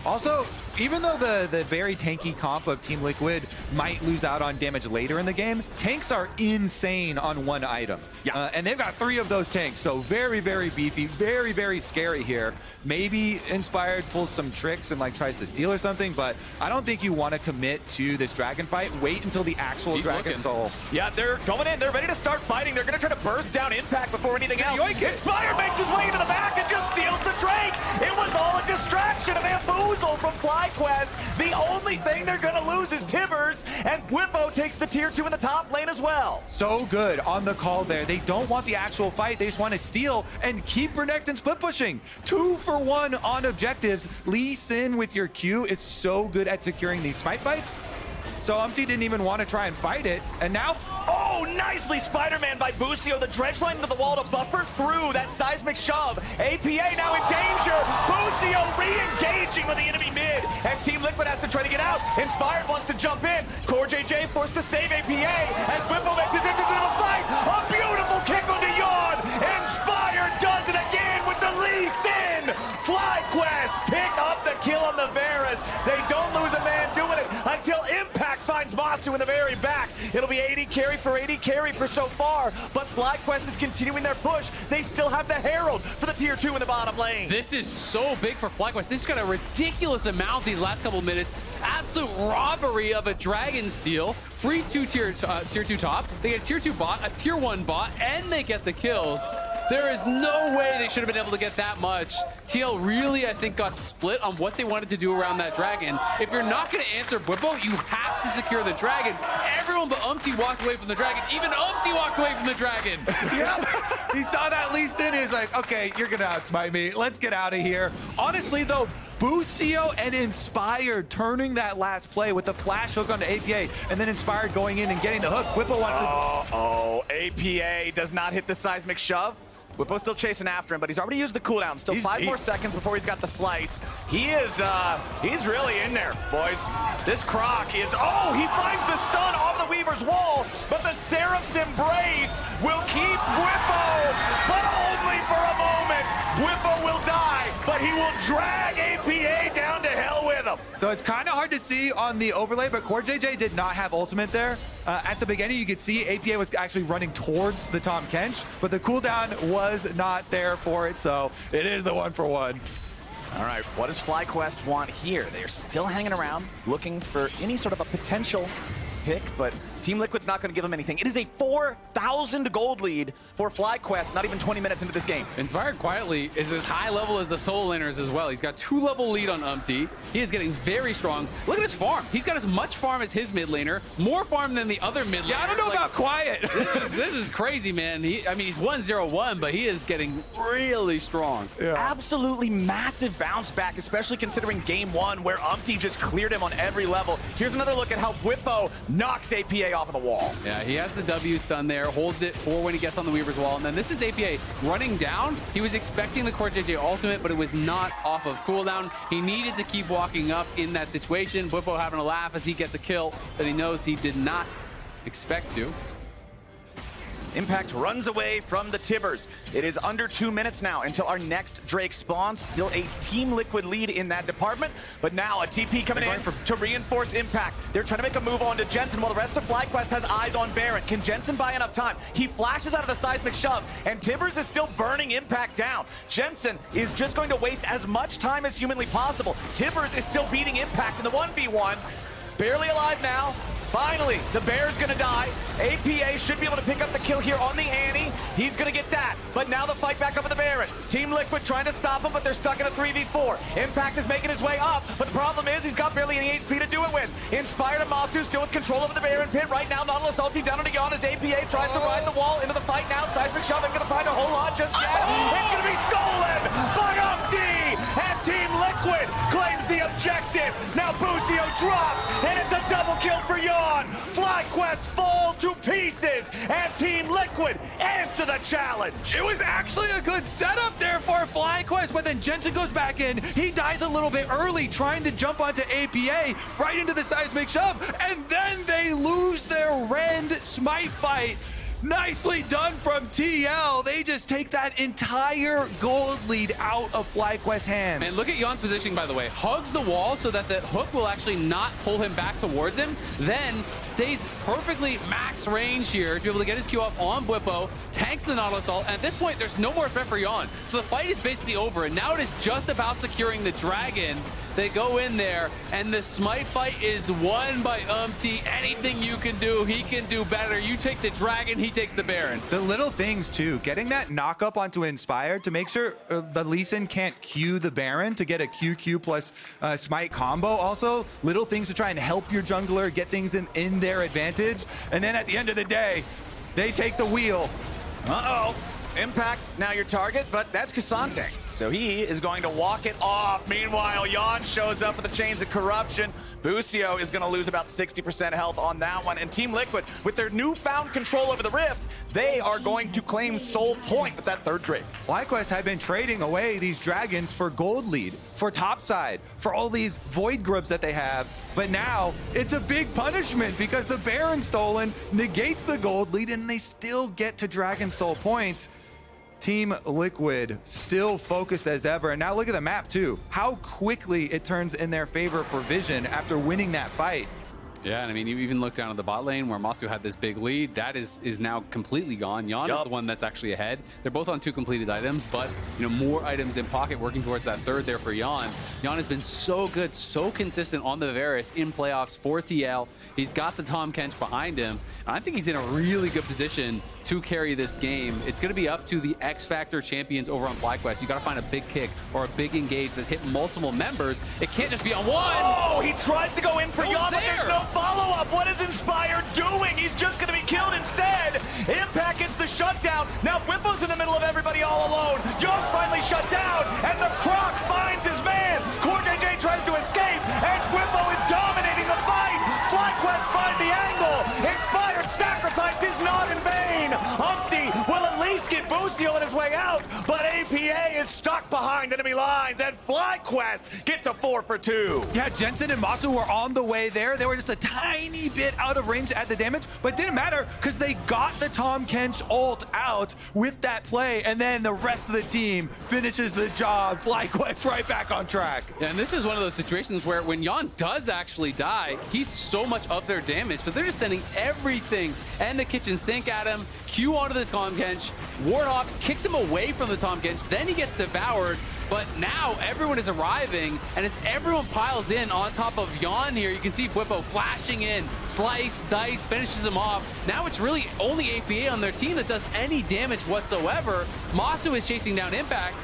Also, even though the very tanky comp of Team Liquid might lose out on damage later in the game, tanks are insane on one item. Yeah. And they've got 3 of those tanks, so very, very beefy, very, very scary here. Maybe Inspired pulls some tricks and like tries to steal or something, but I don't think you want to commit to this dragon fight. Wait until the actual Dragon Soul. Yeah, they're going in. They're ready to start fighting. They're going to try to burst down Impact before anything else. Inspired makes his way into the back and just steals the Drake. It was all a distraction, a bamboozle from FlyQuest. The only thing they're going to lose is Tibbers, and Bwipo takes the tier 2 in the top lane as well. So good on the call there. They don't want the actual fight. They just want to steal and keep Renekton split pushing. 2 for 1 on objectives. Lee Sin with your Q is so good at securing these smite fights. So UmTi didn't even want to try and fight it. And now, oh, nicely Spider-Man by Busio. The dredge line into the wall to buffer through that seismic shove. APA now in danger. Busio re-engaging with the enemy mid. And Team Liquid has to try to get out. Inspired wants to jump in. CoreJJ forced to save APA as Bwipo makes his entrance into the fight. A beautiful kick onto Yeon. Inspired does it again with the Lee Sin. FlyQuest pick up the kill on the Varus. They don't lose a man doing it until Impact finds Massu in the very back. It'll be AD carry for so far, but FlyQuest is continuing their push. They still have the Herald for the tier 2 in the bottom lane. This is so big for FlyQuest. This got a ridiculous amount these last couple minutes. Absolute robbery of a Dragon Steal. Free tier 2 top. They get a tier 2 bot, a tier 1 bot, and they get the kills. There is no way they should have been able to get that much. TL really, I think, got split on what they wanted to do around that dragon. If you're not going to answer Bwipo, you have to secure the dragon. Everyone but UmTi walked away from the dragon. Even UmTi walked away from the dragon. Yep. He saw that Lee Sin. He was like, okay, you're going to outsmite me. Let's get out of here. Honestly, though, Busio and Inspired turning that last play with the flash hook onto APA, and then Inspired going in and getting the hook. Bwipo wants to... Oh, APA does not hit the seismic shove. Bwipo's still chasing after him, but he's already used the cooldown. Still 5 more seconds before he's got the slice. He's really in there, boys. This Croc is, oh, he finds the stun off the Weaver's Wall, but the Seraph's Embrace will keep Bwipo, but only for a moment. Bwipo will die, but he will drag APA down to hell with him. him. So it's kind of hard to see on the overlay, but CoreJJ did not have ultimate there. At the beginning, you could see APA was actually running towards the Tahm Kench, but the cooldown was not there for it, so it is the 1-for-1. All right, what does FlyQuest want here? They're still hanging around, looking for any sort of a potential pick, but Team Liquid's not going to give them anything. It is a 4,000 gold lead for FlyQuest, not even 20 minutes into this game. Inspired quietly is as high level as the solo laners as well. He's got 2-level lead on UmTi. He is getting very strong. Look at his farm. He's got as much farm as his mid laner, more farm than the other mid laner. Yeah, I don't know about quiet. This is crazy, man. I mean, he's 1-0-1, but he is getting really strong. Yeah. Absolutely massive bounce back, especially considering game 1 where UmTi just cleared him on every level. Here's another look at how Bwipo knocks APA off of the wall. Yeah, he has the W stun there, holds it for when he gets on the Weaver's wall, and then this is APA running down. He was expecting the CoreJJ ultimate, but it was not off of cooldown. He needed to keep walking up in that situation. Bwipo having a laugh as he gets a kill that he knows he did not expect to. Impact runs away from the Tibbers. It is under 2 minutes now until our next Drake spawns. Still a Team Liquid lead in that department, but now a TP coming in to reinforce Impact. They're trying to make a move on to Jensen while the rest of FlyQuest has eyes on Baron. Can Jensen buy enough time? He flashes out of the seismic shove, and Tibbers is still burning Impact down. Jensen is just going to waste as much time as humanly possible. Tibbers is still beating Impact in the 1v1. Barely alive now. Finally, the Bear's gonna die. APA should be able to pick up the kill here on the Annie. He's gonna get that, but now the fight back up with the Baron. Team Liquid trying to stop him, but they're stuck in a 3v4. Impact is making his way up, but the problem is he's got barely any HP to do it with. Inspired and Massu still with control over the Baron pit. Right now, Nautilus ulti down on Yeon as APA tries to ride the wall into the fight now. Seismic Shove ain't gonna find a whole lot just yet. It's gonna be stolen by UmTi, and Team Liquid claims the objective. Now Busio drops, and it's a double kill for Yeon. FlyQuest fall to pieces, and Team Liquid answer the challenge. It was actually a good setup there for FlyQuest, but then Jensen goes back in. He dies a little bit early, trying to jump onto APA right into the seismic shove, and then they lose their Rend smite fight. Nicely done from TL. They just take that entire gold lead out of FlyQuest's hands. Man, look at Yeon's positioning, by the way. Hugs the wall so that the hook will actually not pull him back towards him. Then stays perfectly max range here to be able to get his Q up on Bwipo. Tanks the Nautilus ult. And at this point, there's no more threat for Yeon. So the fight is basically over. And now it is just about securing the dragon. They go in there, and the smite fight is won by UmTi. Anything you can do, he can do better. You take the dragon, he takes the Baron. The little things, too. Getting that knock up onto Inspired to make sure the Lee Sin can't Q the Baron to get a QQ plus smite combo. Also, little things to try and help your jungler get things in their advantage. And then at the end of the day, they take the wheel. Uh-oh. Impact, now your target, but that's Kasante. So he is going to walk it off. Meanwhile, Yeon shows up with the Chains of Corruption. Busio is going to lose about 60% health on that one. And Team Liquid, with their newfound control over the Rift, they are going to claim Soul Point with that third Drake. FlyQuest have been trading away these dragons for gold lead, for topside, for all these void grubs that they have. But now it's a big punishment because the Baron stolen negates the gold lead and they still get to Dragon Soul points. Team Liquid still focused as ever. And now look at the map too. How quickly it turns in their favor for Vision after winning that fight. Yeah, and I mean, you even look down at the bot lane where Massu had this big lead. That is now completely gone. Yeon is the one that's actually ahead. They're both on 2 completed items, but more items in pocket working towards that third there for Yeon. Yeon has been so good, so consistent on the Varus in playoffs for TL. He's got the Tahm Kench behind him, and I think he's in a really good position to carry this game. It's going to be up to the X Factor champions over on FlyQuest. You got to find a big kick or a big engage that hit multiple members. It can't just be on one. Oh, he tried to go in for Yeon, but there's no follow-up. What is Inspired doing? He's just going to be killed instead. Impact gets the shutdown. Now Bwipo's in the middle of everybody all alone. Yeon's finally shut down, and the Croc finds his man. CoreJJ tries to escape, and Bwipo is dominating the fight. FlyQuest find the angle. Inspired sacrifice is not in vain. UmTi will at least get Busio on his way out, but APA is stuck behind enemy line. lines, and FlyQuest gets a 4 for 2. Yeah, Jensen and Massu were on the way there. They were just a tiny bit out of range at the damage, but didn't matter because they got the Tahm Kench ult out with that play, and then the rest of the team finishes the job. FlyQuest right back on track. Yeah, and this is one of those situations where when Yeon does actually die, he's so much of their damage, but they're just sending everything and the kitchen sink at him. Q onto the Tahm Kench. Warhops kicks him away from the Tahm Kench, then he gets devoured. But now everyone is arriving, and as everyone piles in on top of Yeon here, you can see Bwipo flashing in, slice, dice, finishes him off. Now it's really only APA on their team that does any damage whatsoever. Massu is chasing down Impact.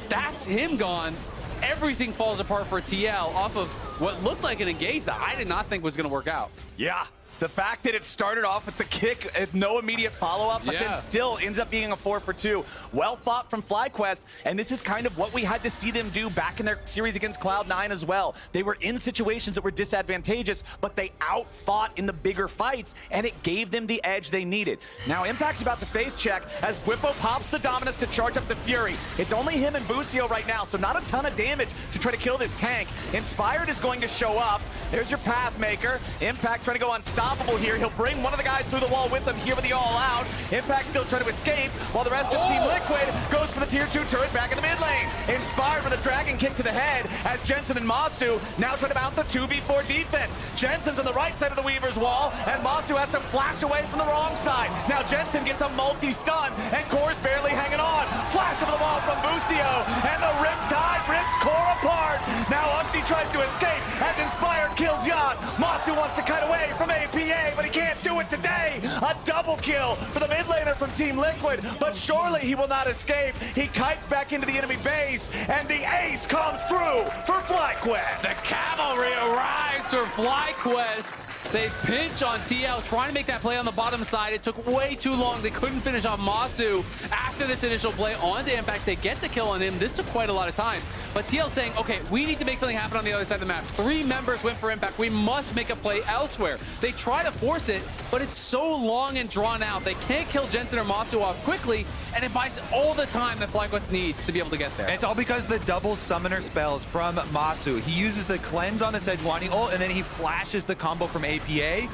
That's him gone. Everything falls apart for TL off of what looked like an engage that I did not think was going to work out. Yeah. The fact that it started off with the kick, no immediate follow-up, but then still ends up being a 4 for 2. Well fought from FlyQuest, and this is kind of what we had to see them do back in their series against Cloud9 as well. They were in situations that were disadvantageous, but they out-fought in the bigger fights, and it gave them the edge they needed. Now Impact's about to face check as Bwipo pops the Dominus to charge up the Fury. It's only him and Busio right now, so not a ton of damage to try to kill this tank. Inspired is going to show up. There's your Pathmaker. Impact trying to go unstoppable here. He'll bring one of the guys through the wall with him here with the all-out. Impact still trying to escape, while the rest of Team Liquid goes for the tier 2 turret back in the mid lane. Inspired with a dragon kick to the head as Jensen and Massu now trying to mount the 2v4 defense. Jensen's on the right side of the Weaver's wall, and Massu has to flash away from the wrong side. Now Jensen gets a multi-stun, and Core's barely hanging on. Flash over the wall from Busio, and the Riptide rips Core apart. Now UmTi tries to escape as Inspired kills Yeon. Massu wants to cut away from APA, but he can't do it today. A double kill for the mid laner from Team Liquid, but surely he will not escape. He kites back into the enemy base, and the ace comes through for FlyQuest. The cavalry arrives for FlyQuest. They pinch on TL, trying to make that play on the bottom side. It took way too long. They couldn't finish off Massu. After this initial play onto Impact, they get the kill on him. This took quite a lot of time. But TL saying, okay, we need to make something happen on the other side of the map. 3 members went for Impact. We must make a play elsewhere. They try to force it, but it's so long and drawn out. They can't kill Jensen or Massu off quickly, and it buys all the time that FlyQuest needs to be able to get there. It's all because the double summoner spells from Massu. He uses the cleanse on the Sejuani ult, and then he flashes the combo from APA.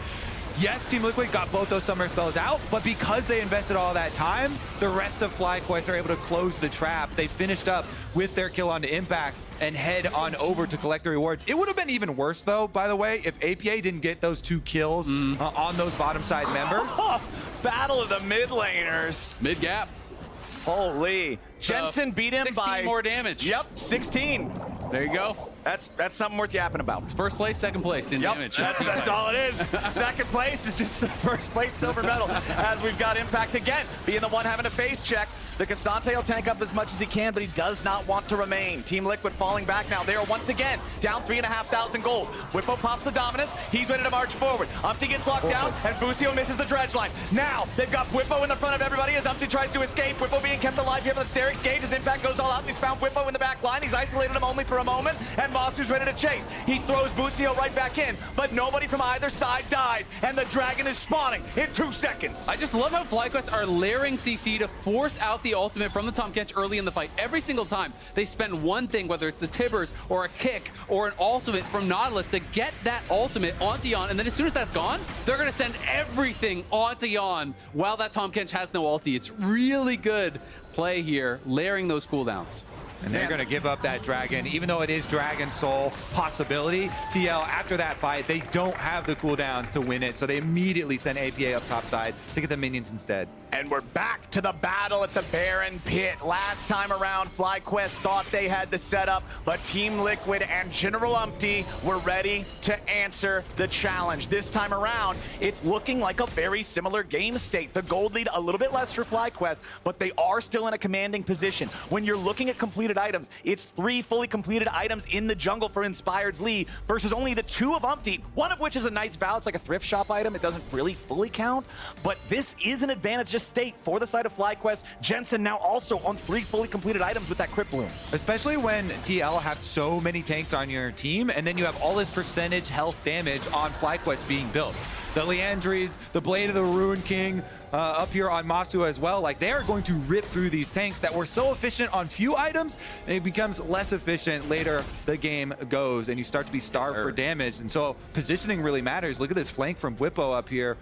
Yes, Team Liquid got both those summoner spells out, but because they invested all that time, the rest of FlyQuest are able to close the trap. They finished up with their kill onto Impact and head on over to collect the rewards. It would have been even worse, though, by the way, if APA didn't get those 2 kills on those bottom side members. Battle of the mid laners. Mid gap. Holy. Jensen beat him 16 by more damage. Yep, 16. There you go. That's something worth yapping about. First place, second place in damage. That's all it is. Second place is just first place silver medal, as we've got Impact again being the one having a face check. The Cassante will tank up as much as he can, but he does not want to remain. Team Liquid falling back now. They are once again down 3,500 gold. Bwipo pops the Dominus. He's ready to march forward. UmTi gets locked down, and Busio misses the dredge line. Now, they've got Bwipo in the front of everybody as UmTi tries to escape. Bwipo being kept alive here by the Sterix Gauge as Impact goes all out, and he's found Bwipo in the back line. He's isolated him only for a moment, and Massu's ready to chase. He throws Busio right back in, but nobody from either side dies, and the dragon is spawning in 2 seconds. I just love how FlyQuest are layering CC to force out the ultimate from the Tahm Kench early in the fight. Every single time they spend one thing, whether it's the Tibbers or a kick or an ultimate from Nautilus, to get that ultimate onto Yeon, and then as soon as that's gone, they're going to send everything onto Yeon while that Tahm Kench has no ulti. It's really good play here, layering those cooldowns. And they're going to give up that dragon, even though it is Dragon Soul possibility. TL, after that fight, they don't have the cooldowns to win it, so they immediately send APA up top side to get the minions instead. And we're back to the battle at the Baron Pit. Last time around, FlyQuest thought they had the setup, but Team Liquid and General UmTi were ready to answer the challenge. This time around, it's looking like a very similar game state. The gold lead a little bit less for FlyQuest, but they are still in a commanding position. When you're looking at completed items, it's 3 fully completed items in the jungle for Inspired's lead versus only the 2 of UmTi, one of which is a nice Val. It's like a thrift shop item. It doesn't really fully count, but this is an advantage state for the side of FlyQuest. Jensen now also on 3 fully completed items with that Crypt Bloom. Especially when TL have so many tanks on your team, and then you have all this percentage health damage on FlyQuest being built. The Leandries, the Blade of the Ruin King, up here on Massu as well. Like, they are going to rip through these tanks that were so efficient on few items, and it becomes less efficient later the game goes, and you start to be starved for damage. And so positioning really matters. Look at this flank from Bwipo up here.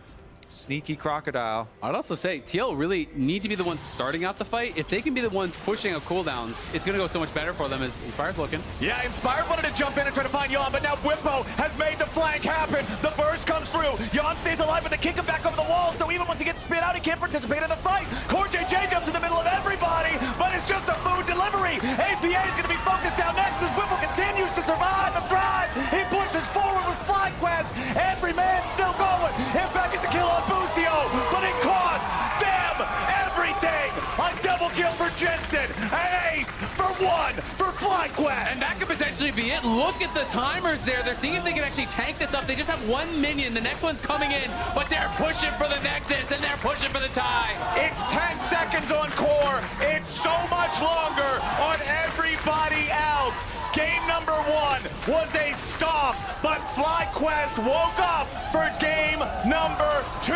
Sneaky Crocodile. I'd also say TL really need to be the ones starting out the fight. If they can be the ones pushing up cooldowns, it's going to go so much better for them as Inspired's looking. Yeah, Inspired wanted to jump in and try to find Yeon, but now Bwipo has made the flank happen. The burst comes through. Yeon stays alive, but they kick him back over the wall, so even once he gets spit out, he can't participate in the fight. CoreJJ jumps in the middle of everybody, but it's just a food delivery. APA is going to be focused down next as Bwipo continues to survive and thrive. He pushes forward with FlyQuest. Every man still going. Him back at the kill on Busio, but it costs them everything. A double kill for Jensen, an ace for 1 for FlyQuest. And that could potentially be it. Look at the timers there. They're seeing if they can actually tank this up. They just have 1 minion. The next one's coming in, but they're pushing for the Nexus, and they're pushing for the tie. It's 10 seconds on Core. It's so much longer on everybody else. Game number 1 was a stomp, but FlyQuest woke up for game number 2.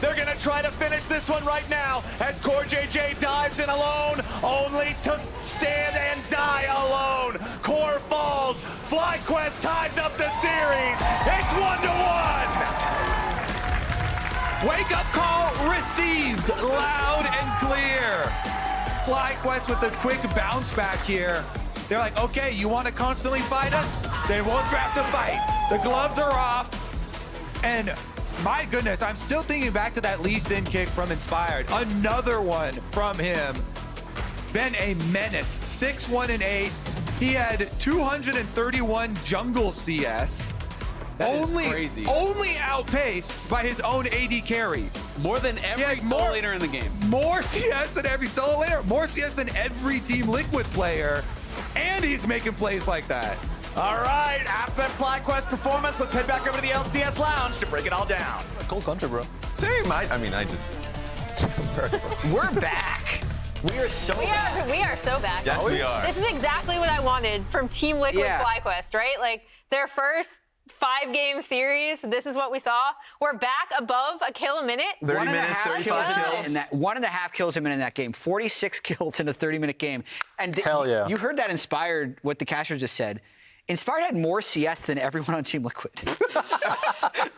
They're gonna try to finish this one right now as CoreJJ dives in alone, only to stand and die alone. Core falls. FlyQuest ties up the series. It's 1-1. Wake up call received loud and clear. FlyQuest with a quick bounce back here. They're like, okay, you want to constantly fight us? Then we'll draft a fight. The gloves are off. And my goodness, I'm still thinking back to that Lee Sin kick from Inspired. Another one from him. Been a menace. 6-1 and 8. He had 231 jungle CS. Crazy. Only outpaced by his own AD carry. More than every solo laner in the game. More CS than every solo laner. More CS than every Team Liquid player. And he's making plays like that. All right, after that FlyQuest performance, let's head back over to the LCS Lounge to break it all down. Cool country, bro. Same. I just. We're back. We are so back. We are so back. Yes, we are. This is exactly what I wanted from Team Liquid FlyQuest, right? Like, their first 5-game series, this is what we saw. We're back above a kill a minute. 30 minutes, 35 kills. In that 1.5 kills a minute in that game. 46 kills in a 30-minute game. And hell yeah. You heard that Inspired, what the caster just said. Inspired had more CS than everyone on Team Liquid.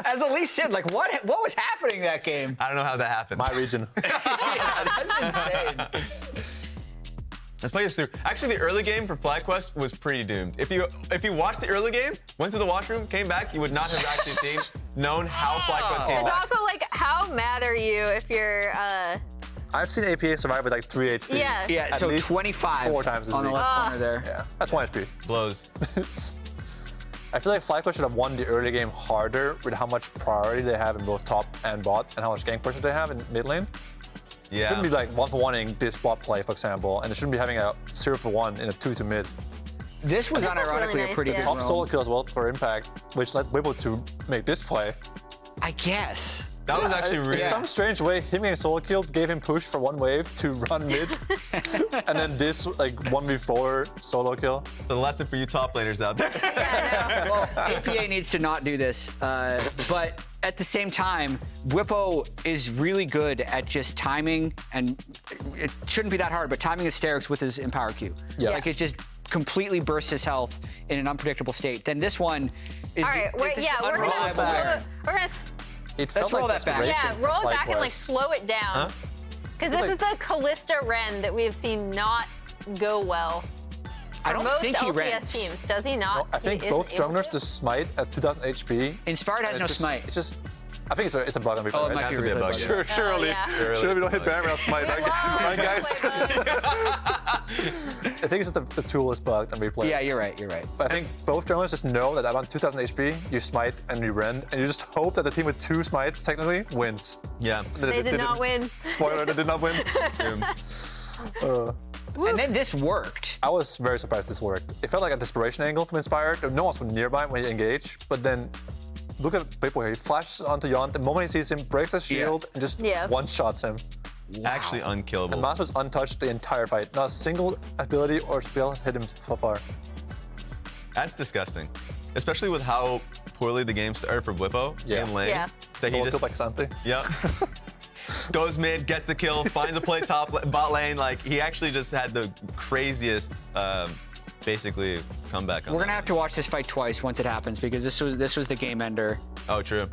As Elise said, like, what was happening that game? I don't know how that happened. My region. Yeah, that's insane. Let's play this through. Actually, the early game for FlyQuest was pretty doomed. If you watched the early game, went to the washroom, came back, you would not have actually known how FlyQuest came It's back. also like, how mad are you if you're I've seen APA survive with like 3 HP. Yeah. Yeah, At so least 25 4 times this on the week. left corner there. Yeah, that's 1 HP. Blows. I feel like FlyQuest should have won the early game harder with how much priority they have in both top and bot and how much gank pressure they have in mid lane. Yeah. It shouldn't be like 1-for-1ing this bot play, for example, and it shouldn't be having a 0-for-1 in a 2 to mid. This was This was unironically really a nice, pretty yeah. good Top roam. solo kill as well for impact, which led Bwipo to make this play. I guess. That was actually really. In some strange way, him getting solo killed gave him push for 1 wave to run mid, and then this like 1v4 solo kill. It's a lesson for you top laners out there. Well, APA needs to not do this, but at the same time, Bwipo is really good at just timing, and it shouldn't be that hard, but timing hysterics with his Empower Q. Yes. Like, it just completely bursts his health in an unpredictable state. Then this one is... all right, wait, this yeah, is we're unreliable there. gonna It felt roll like that back. yeah, desperation roll from it back and like FlyQuest. slow it down. Because this is the Kalista Ren that we have seen not go well. I don't Most think he LCS rents. teams, does he not? No, I think He both isn't able junglers to? just smite at 2000 HP. Inspired has and no it's just- smite. It's just, I think it's a bug on replay. Oh, it right? might be to be a replay bug, bug. yeah. Sure, surely. yeah. Surely we don't hit ban without smite, right, Wow, right guys? replay I think it's just the tool is bugged on replay. Yeah, you're right, you're right. But I think both junglers just know that around 2000 HP, you smite and you rend, and you just hope that the team with 2 smites technically wins. Yeah. They did not win. Spoiler, they did not win. Boom. And then this worked. I was very surprised this worked. It felt like a desperation angle from Inspired. No one's nearby when you engage, but then look at Bwipo here. He flashes onto Yeon. The moment he sees him, breaks the shield, and just one-shots him. Actually unkillable. And Massu's untouched the entire fight. Not a single ability or spell hit him so far. That's disgusting. Especially with how poorly the game started for Bwipo Yeah. in lane. Yeah. That he Solo just, kill by Xante. Yep. goes mid, gets the kill, finds a play bot lane. Like, he actually just had the craziest, basically, comeback on We're gonna have to watch this fight twice once it happens because this was the game ender. Oh, true.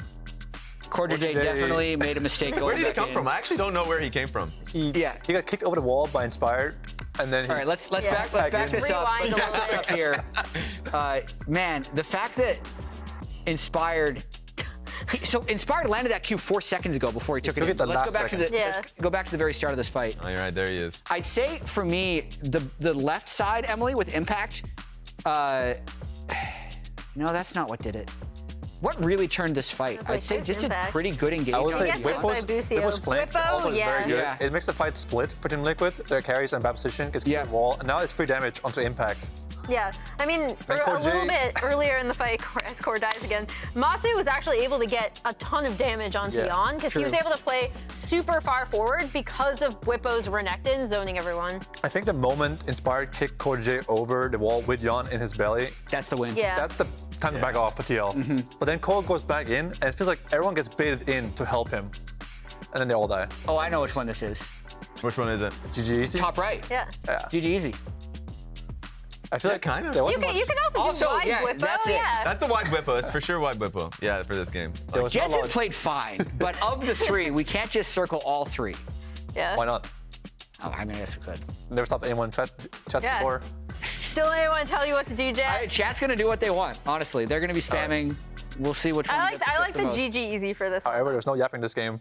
CoreJJ definitely made a mistake. Where did he come in. from? I actually don't know where he came from. He got kicked over the wall by Inspired, and then All right, let's back this up. Rewind Let's a back this little up here. Man, the fact that Inspired. So Inspired landed that Q 4 seconds ago before he took it. Let's Let's go back to the very start of this fight. Oh, you're right. There he is. I'd say for me, the left side, Emily, with Impact. No, that's not what did it. What really turned this fight? Like, I'd say just a pretty good engagement. I would say Gets hit by Bwipo's flank Bwipo, also is very good. yeah. It makes the fight split for Team Liquid. Their carries in bad position, gets kicked to the wall, and now it's free damage onto Impact. Yeah, I mean, a little bit earlier in the fight, as Core dies again, Massu was actually able to get a ton of damage onto Yeon because he was able to play super far forward because of Bwipo's Renekton zoning everyone. I think the moment Inspired kicked CoreJJ over the wall with Yeon in his belly, that's the win. Yeah. That's the time to back off for TL. But then Core goes back in, and it feels like everyone gets baited in to help him. And then they all die. Oh, I know which one this is. Which one is it? GG easy? Top right. Yeah. GG easy. I feel like kind of. You can also do wide Bwipo, that's it. yeah. That's the wide Bwipo. It's for sure wide Bwipo. Yeah, for this game. Like, Jensen played fine, but of the three, we can't just circle all three. Yeah. Why not? Oh, I mean, I guess we could. Never stopped anyone chat before. Don't let anyone tell you what to do, Jet. Chat's gonna do what they want. Honestly, they're gonna be spamming. We'll see which one. I like the most. GG easy for this one. However, there's no yapping this game.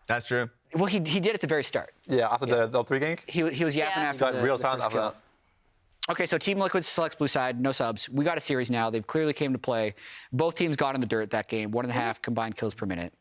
That's true. Well, he did at the very start. Yeah, after the L3 gank. He was yapping after Got real sound first after kill. that. Okay, so Team Liquid selects blue side, no subs. We got a series now. They've clearly came to play. Both teams got in the dirt that game, 1.5 combined kills per minute.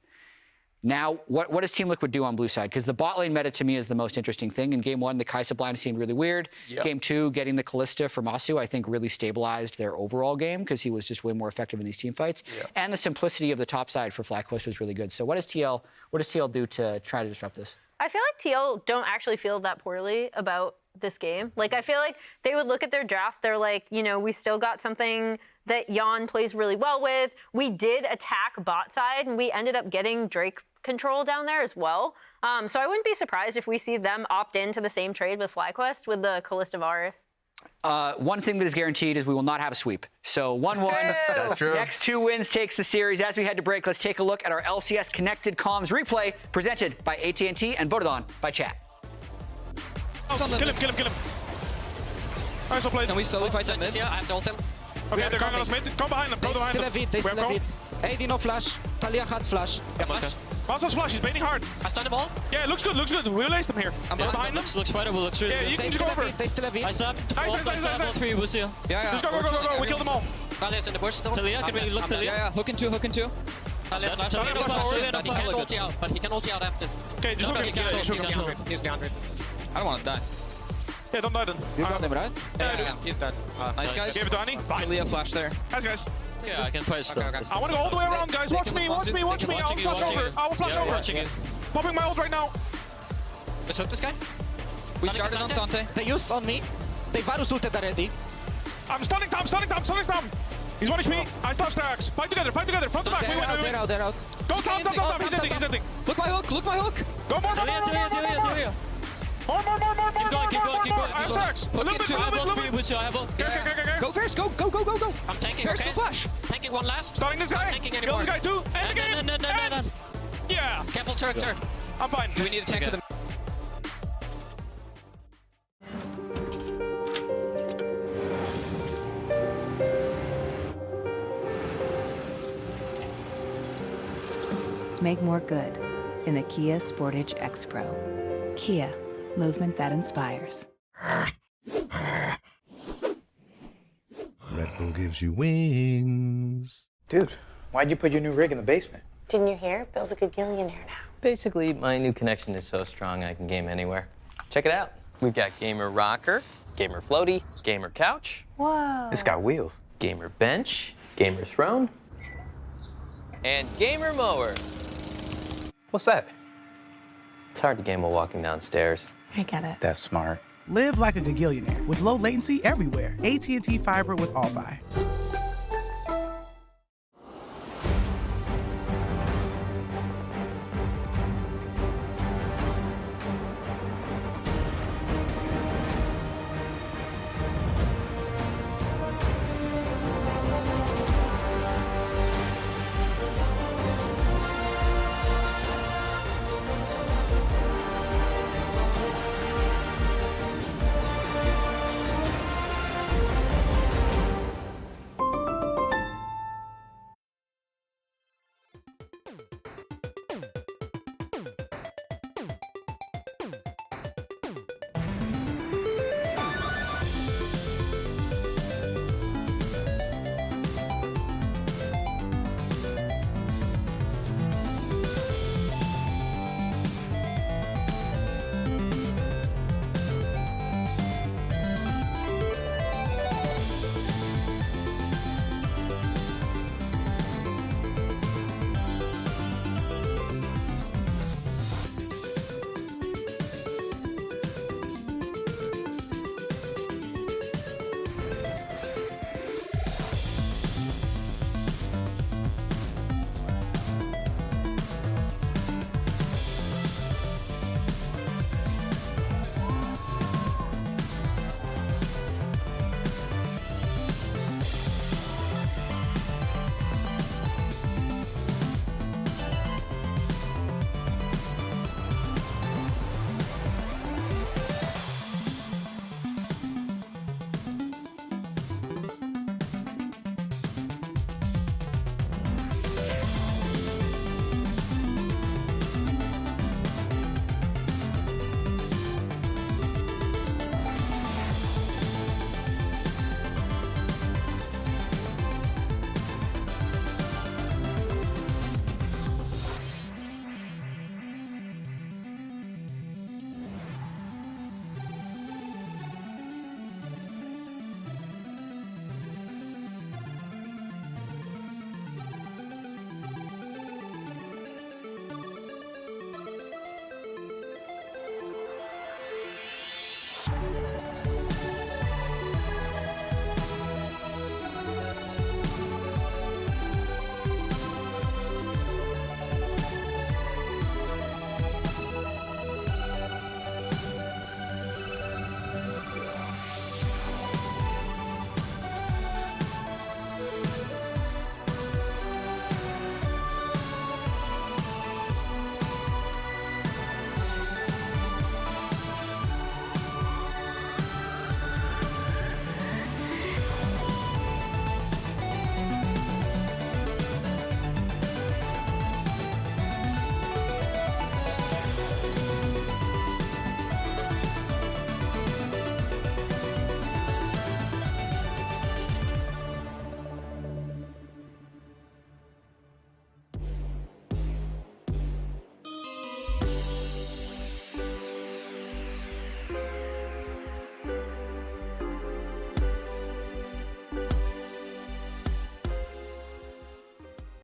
Now, what does Team Liquid do on blue side? Because the bot lane meta to me is the most interesting thing. In game 1, the Kai'Sa blind seemed really weird. Yep. Game 2, getting the Kalista for Massu, I think really stabilized their overall game because he was just way more effective in these team fights. Yep. And the simplicity of the top side for FlyQuest was really good. So what does TL do to try to disrupt this? I feel like TL don't actually feel that poorly about this game. Like, I feel like they would look at their draft, they're like, you know, we still got something that Yeon plays really well with. We did attack bot side, and we ended up getting Drake control down there as well. So I wouldn't be surprised if we see them opt into the same trade with FlyQuest with the Kalista Varus. One thing that is guaranteed is we will not have a sweep. So 1-1. That's true. Next 2 wins takes the series. As we head to break, let's take a look at our LCS Connected Comms replay presented by AT&T and voted on by chat. Kill him. Nice play. Can we slowly fight them mid? I have to ult him. Okay, they're going on us mid. Come behind them. They still have it. AD no flash. Taliyah has flash. Massu's flash, he's baiting hard. I stunned them all. Yeah, looks good. We'll lace them here. I'm behind them. Looks fightable, looks really good. Yeah, you can just go over. They still have it. Nice. All three, Busio. Yeah. Just go. We killed them all. Taliyah's in the bush still. Taliyah, can we look Taliyah? Yeah, hook in two. Taliyah flash. But he can ulti out after. Okay, just look at him. He's 100. I don't want to die. Yeah, don't die then. You got him, right? Yeah, he's dead. Nice, guys. Give it to Annie. Taliyah flash there. Guys. Yeah, I can play still. I want to go all the way around, guys. Watch me. I will flash over. Popping my ult right now. Let's hook this guy. We started on Sante. They used on me. They Varus ulted already. I'm stunning Tahm. He's 1 HP. I stop Starax. Fight together. Front to back. They're out. Go Tahm. He's ending. Look my hook. Go more. More. Keep going. I have Starax. A little bit. Busio, I have ult. Go first. Go. I'm tanking, okay? Flash. Tanking one last. Starting this guy. Kill this guy too. End the game. No. Yeah. Careful, turret. I'm fine. Do we need to tank for them? Make more good in the Kia Sportage X Pro. Kia, movement that inspires. Red Bull gives you wings. Dude, why'd you put your new rig in the basement? Didn't you hear? Bill's a good gillionaire now. Basically, my new connection is so strong I can game anywhere. Check it out. We've got Gamer Rocker, Gamer Floaty, Gamer Couch. Whoa. It's got wheels. Gamer Bench, Gamer Throne, and Gamer Mower. What's that? It's hard to game while walking downstairs. I get it. That's smart. Live like a gagillionaire with low latency everywhere. AT&T Fiber with All-Fi.